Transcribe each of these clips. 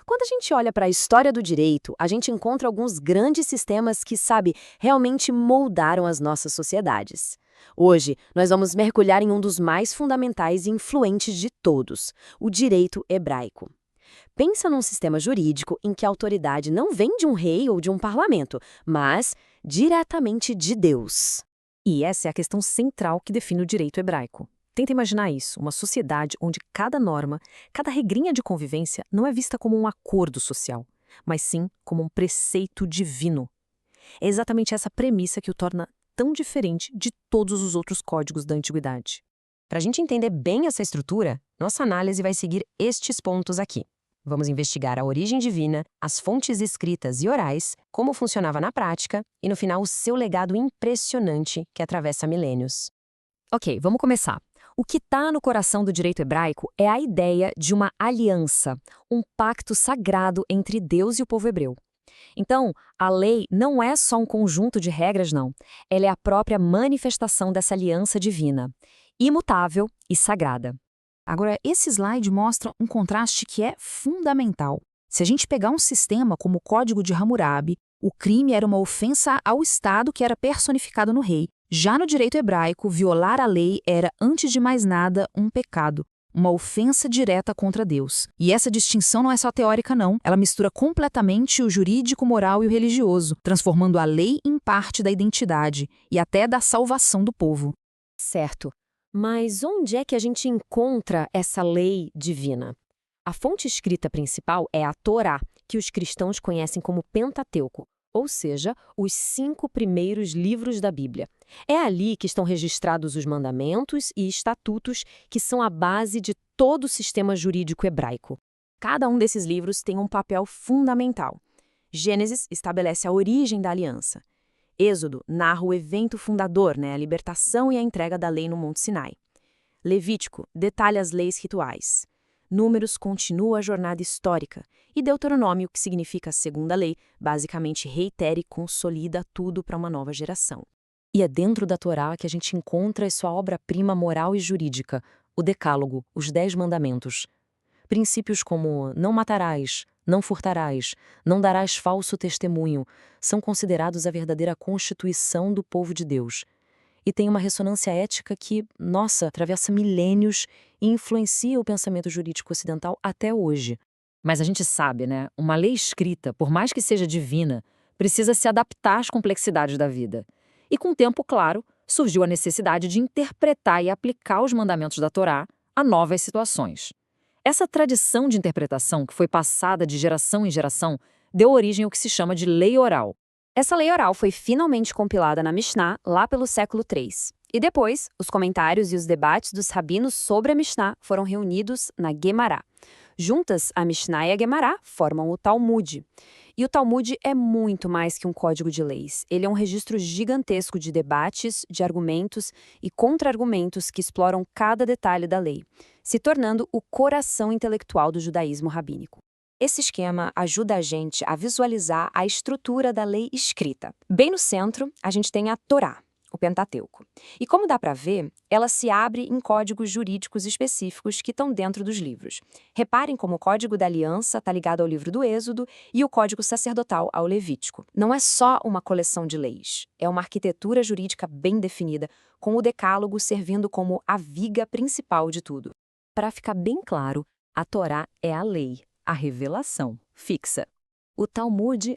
Quando a gente olha para a história do direito, a gente encontra alguns grandes sistemas que, sabe, realmente moldaram as nossas sociedades. Hoje, nós vamos mergulhar em um dos mais fundamentais e influentes de todos, o direito hebraico. Pensa num sistema jurídico em que a autoridade não vem de um rei ou de um parlamento, mas diretamente de Deus. E essa é a questão central que define o direito hebraico. Tenta imaginar isso, uma sociedade onde cada norma, cada regrinha de convivência não é vista como um acordo social, mas sim como um preceito divino. É exatamente essa premissa que o torna tão diferente de todos os outros códigos da antiguidade. Para a gente entender bem essa estrutura, nossa análise vai seguir estes pontos aqui. Vamos investigar a origem divina, as fontes escritas e orais, como funcionava na prática e, no final, o seu legado impressionante que atravessa milênios. Ok, vamos começar. O que está no coração do direito hebraico é a ideia de uma aliança, um pacto sagrado entre Deus e o povo hebreu. Então, a lei não é só um conjunto de regras, não. Ela é a própria manifestação dessa aliança divina, imutável e sagrada. Agora, esse slide mostra um contraste que é fundamental. Se a gente pegar um sistema como o Código de Hammurabi, o crime era uma ofensa ao Estado que era personificado no rei. Já no direito hebraico, violar a lei era, antes de mais nada, um pecado, uma ofensa direta contra Deus. E essa distinção não é só teórica, não. Ela mistura completamente o jurídico, moral e o religioso, transformando a lei em parte da identidade e até da salvação do povo. Certo. Mas onde é que a gente encontra essa lei divina? A fonte escrita principal é a Torá, que os cristãos conhecem como Pentateuco, ou seja, os 5 primeiros livros da Bíblia. É ali que estão registrados os mandamentos e estatutos que são a base de todo o sistema jurídico hebraico. Cada um desses livros tem um papel fundamental. Gênesis estabelece a origem da aliança. Êxodo narra o evento fundador, a libertação e a entrega da lei no Monte Sinai. Levítico detalha as leis rituais. Números continua a jornada histórica. E Deuteronômio, que significa a segunda lei, basicamente reitera e consolida tudo para uma nova geração. E é dentro da Torá que a gente encontra a sua obra-prima moral e jurídica, o Decálogo, os 10 Mandamentos. Princípios como não matarás, não furtarás, não darás falso testemunho, são considerados a verdadeira constituição do povo de Deus. E tem uma ressonância ética que, atravessa milênios e influencia o pensamento jurídico ocidental até hoje. Mas a gente sabe, uma lei escrita, por mais que seja divina, precisa se adaptar às complexidades da vida. E com o tempo, claro, surgiu a necessidade de interpretar e aplicar os mandamentos da Torá a novas situações. Essa tradição de interpretação, que foi passada de geração em geração, deu origem ao que se chama de lei oral. Essa lei oral foi finalmente compilada na Mishnah lá pelo século III. E depois, os comentários e os debates dos rabinos sobre a Mishnah foram reunidos na Guemará. Juntas, a Mishnah e a Guemará formam o Talmud. E o Talmud é muito mais que um código de leis. Ele é um registro gigantesco de debates, de argumentos e contra-argumentos que exploram cada detalhe da lei, se tornando o coração intelectual do judaísmo rabínico. Esse esquema ajuda a gente a visualizar a estrutura da lei escrita. Bem no centro, a gente tem a Torá, o Pentateuco. E como dá para ver, ela se abre em códigos jurídicos específicos que estão dentro dos livros. Reparem como o Código da Aliança está ligado ao livro do Êxodo e o Código Sacerdotal ao Levítico. Não é só uma coleção de leis, é uma arquitetura jurídica bem definida, com o Decálogo servindo como a viga principal de tudo. Para ficar bem claro, a Torá é a lei, a revelação fixa. O Talmud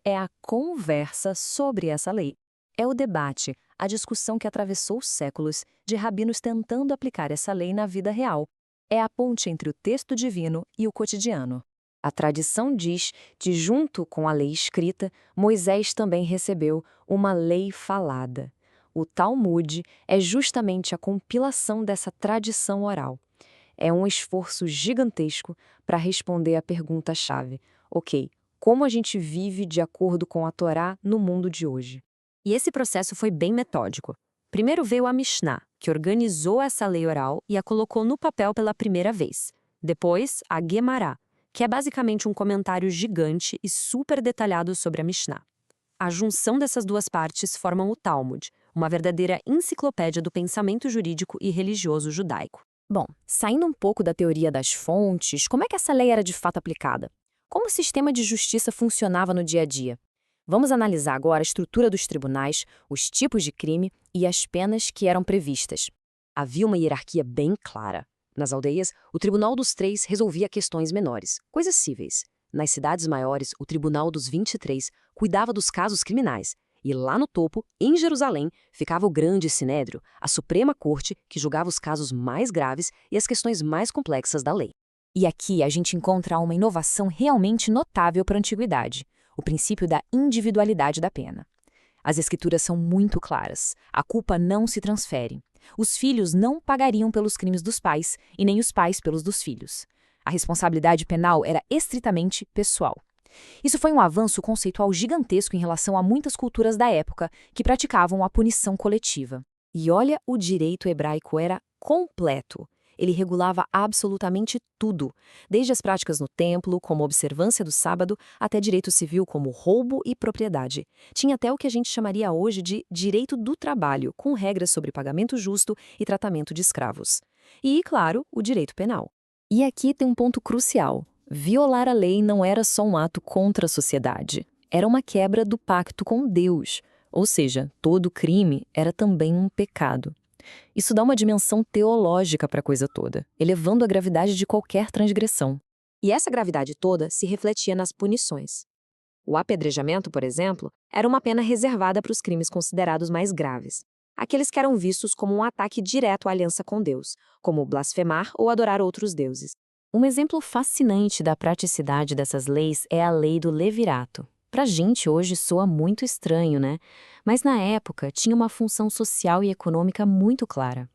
é a conversa sobre essa lei. É o debate, a discussão que atravessou séculos de rabinos tentando aplicar essa lei na vida real. É a ponte entre o texto divino e o cotidiano. A tradição diz que, junto com a lei escrita, Moisés também recebeu uma lei falada. O Talmud é justamente a compilação dessa tradição oral. É um esforço gigantesco para responder à pergunta-chave: ok, como a gente vive de acordo com a Torá no mundo de hoje? E esse processo foi bem metódico. Primeiro veio a Mishnah, que organizou essa lei oral e a colocou no papel pela primeira vez. Depois, a Guemará, que é basicamente um comentário gigante e super detalhado sobre a Mishnah. A junção dessas duas partes formam o Talmud, uma verdadeira enciclopédia do pensamento jurídico e religioso judaico. Bom, saindo um pouco da teoria das fontes, como é que essa lei era de fato aplicada? Como o sistema de justiça funcionava no dia a dia? Vamos analisar agora a estrutura dos tribunais, os tipos de crime e as penas que eram previstas. Havia uma hierarquia bem clara. Nas aldeias, o Tribunal dos Três resolvia questões menores, coisas cíveis. Nas cidades maiores, o Tribunal dos 23 cuidava dos casos criminais. E lá no topo, em Jerusalém, ficava o Grande Sinédrio, a Suprema Corte, que julgava os casos mais graves e as questões mais complexas da lei. E aqui a gente encontra uma inovação realmente notável para a antiguidade, o princípio da individualidade da pena. As escrituras são muito claras. A culpa não se transfere. Os filhos não pagariam pelos crimes dos pais e nem os pais pelos dos filhos. A responsabilidade penal era estritamente pessoal. Isso foi um avanço conceitual gigantesco em relação a muitas culturas da época que praticavam a punição coletiva. E olha, o direito hebraico era completo. Ele regulava absolutamente tudo, desde as práticas no templo, como observância do sábado, até direito civil, como roubo e propriedade. Tinha até o que a gente chamaria hoje de direito do trabalho, com regras sobre pagamento justo e tratamento de escravos. E, claro, o direito penal. E aqui tem um ponto crucial. Violar a lei não era só um ato contra a sociedade. Era uma quebra do pacto com Deus. Ou seja, todo crime era também um pecado. Isso dá uma dimensão teológica para a coisa toda, elevando a gravidade de qualquer transgressão. E essa gravidade toda se refletia nas punições. O apedrejamento, por exemplo, era uma pena reservada para os crimes considerados mais graves, aqueles que eram vistos como um ataque direto à aliança com Deus, como blasfemar ou adorar outros deuses. Um exemplo fascinante da praticidade dessas leis é a lei do levirato. Pra gente hoje soa muito estranho, né? Mas na época tinha uma função social e econômica muito clara.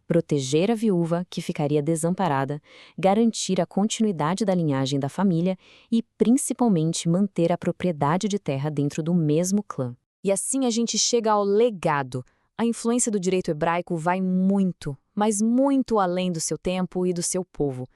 Proteger a viúva, que ficaria desamparada, garantir a continuidade da linhagem da família e, principalmente, manter a propriedade de terra dentro do mesmo clã. E assim a gente chega ao legado. A influência do direito hebraico vai muito, mas muito além do seu tempo e do seu povo.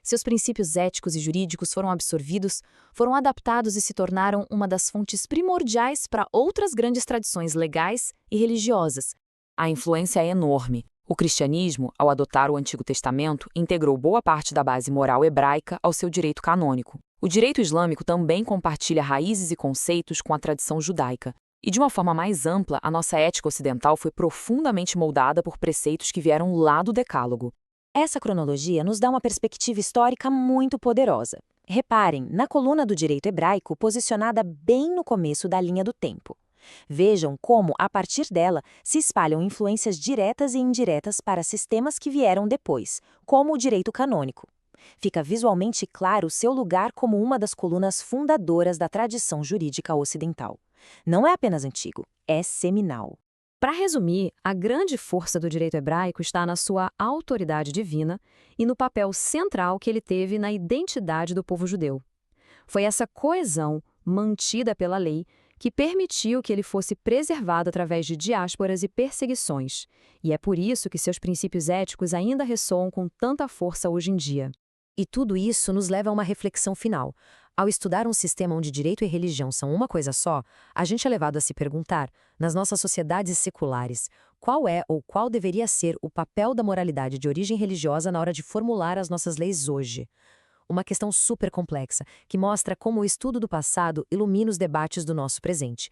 Seus princípios éticos e jurídicos foram absorvidos, foram adaptados e se tornaram uma das fontes primordiais para outras grandes tradições legais e religiosas. A influência é enorme. O cristianismo, ao adotar o Antigo Testamento, integrou boa parte da base moral hebraica ao seu direito canônico. O direito islâmico também compartilha raízes e conceitos com a tradição judaica. E de uma forma mais ampla, a nossa ética ocidental foi profundamente moldada por preceitos que vieram lá do Decálogo. Essa cronologia nos dá uma perspectiva histórica muito poderosa. Reparem na coluna do direito hebraico posicionada bem no começo da linha do tempo. Vejam como, a partir dela, se espalham influências diretas e indiretas para sistemas que vieram depois, como o direito canônico. Fica visualmente claro seu lugar como uma das colunas fundadoras da tradição jurídica ocidental. Não é apenas antigo, é seminal. Para resumir, a grande força do direito hebraico está na sua autoridade divina e no papel central que ele teve na identidade do povo judeu. Foi essa coesão, mantida pela lei, que permitiu que ele fosse preservado através de diásporas e perseguições. E é por isso que seus princípios éticos ainda ressoam com tanta força hoje em dia. E tudo isso nos leva a uma reflexão final. Ao estudar um sistema onde direito e religião são uma coisa só, a gente é levado a se perguntar, nas nossas sociedades seculares, qual é ou qual deveria ser o papel da moralidade de origem religiosa na hora de formular as nossas leis hoje? Uma questão super complexa, que mostra como o estudo do passado ilumina os debates do nosso presente.